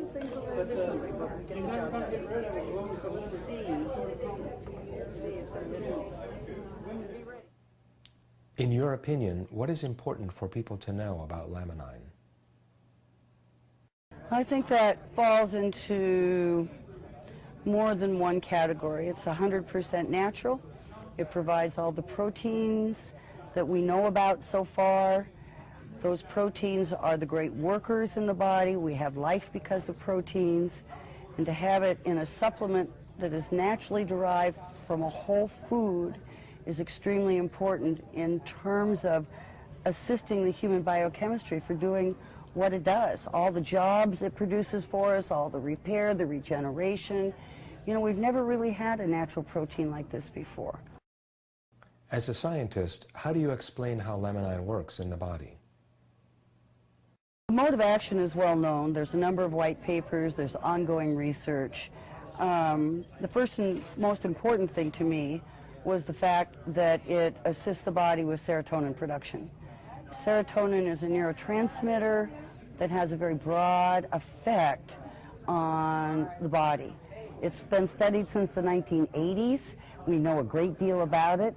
do things a little differently, but we get the job done. So let's see if there isn't. Be ready. In your opinion, what is important for people to know about Laminine? I think that falls into more than one category. It's 100% natural. It provides all the proteins that we know about so far. Those proteins are the great workers in the body. We have life because of proteins. And to have it in a supplement that is naturally derived from a whole food is extremely important in terms of assisting the human biochemistry for doing what it does. All the jobs it produces for us, all the repair, the regeneration. You know, we've never really had a natural protein like this before. As a scientist, how do you explain how Laminine works in the body? The mode of action is well known. There's a number of white papers. There's ongoing research. The first and most important thing to me was the fact that it assists the body with serotonin production. Serotonin is a neurotransmitter that has a very broad effect on the body. It's been studied since the 1980s. We know a great deal about it.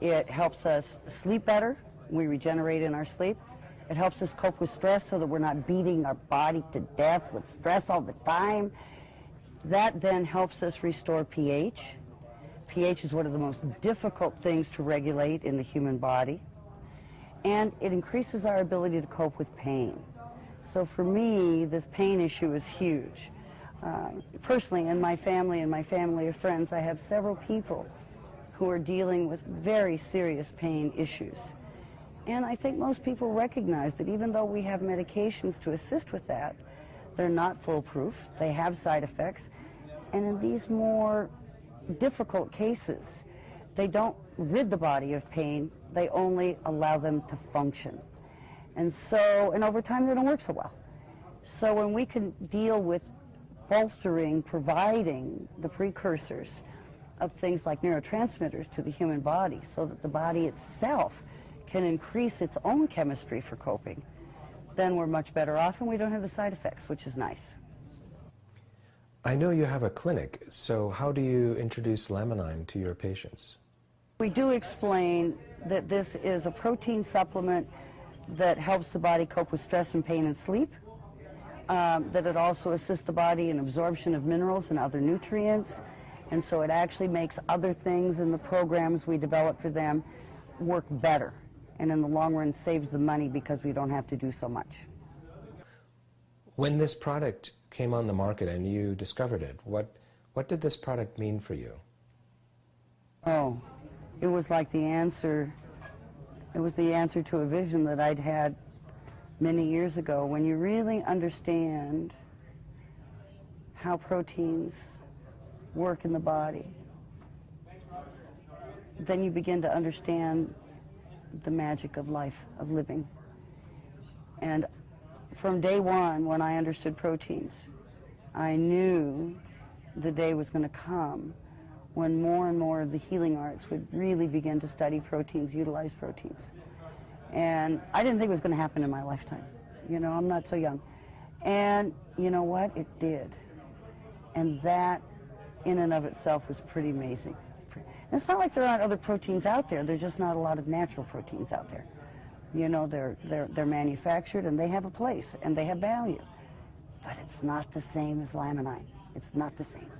It helps us sleep better. We regenerate in our sleep. It helps us cope with stress so that we're not beating our body to death with stress all the time. That then helps us restore pH. pH is one of the most difficult things to regulate in the human body. And it increases our ability to cope with pain. So for me, this pain issue is huge. Personally, in my family and my family of friends, I have several people who are dealing with very serious pain issues. And I think most people recognize that even though we have medications to assist with that, they're not foolproof. They have side effects. And in these more difficult cases, they don't rid the body of pain, they only allow them to function. And over time they don't work so well. So when we can deal with bolstering, providing the precursors of things like neurotransmitters to the human body so that the body itself can increase its own chemistry for coping, then we're much better off and we don't have the side effects, which is nice. I know you have a clinic, so how do you introduce Laminine to your patients? We do explain that this is a protein supplement that helps the body cope with stress and pain and sleep, that it also assists the body in absorption of minerals and other nutrients, and so it actually makes other things in the programs we develop for them work better, and in the long run saves the money because we don't have to do so much. When this product came on the market and you discovered it, what did this product mean for you? Oh, it was like the answer. It was the answer to a vision that I'd had many years ago. When you really understand how proteins work in the body, then you begin to understand the magic of life, of living. And from day one, when I understood proteins, I knew the day was going to come when more and more of the healing arts would really begin to study proteins, utilize proteins. And I didn't think it was going to happen in my lifetime. You know, I'm not so young. And you know what? It did. And that, in and of itself, was pretty amazing. And it's not like there aren't other proteins out there. There's just not a lot of natural proteins out there. You know, they're manufactured and they have a place and they have value. But it's not the same as Laminine. It's not the same.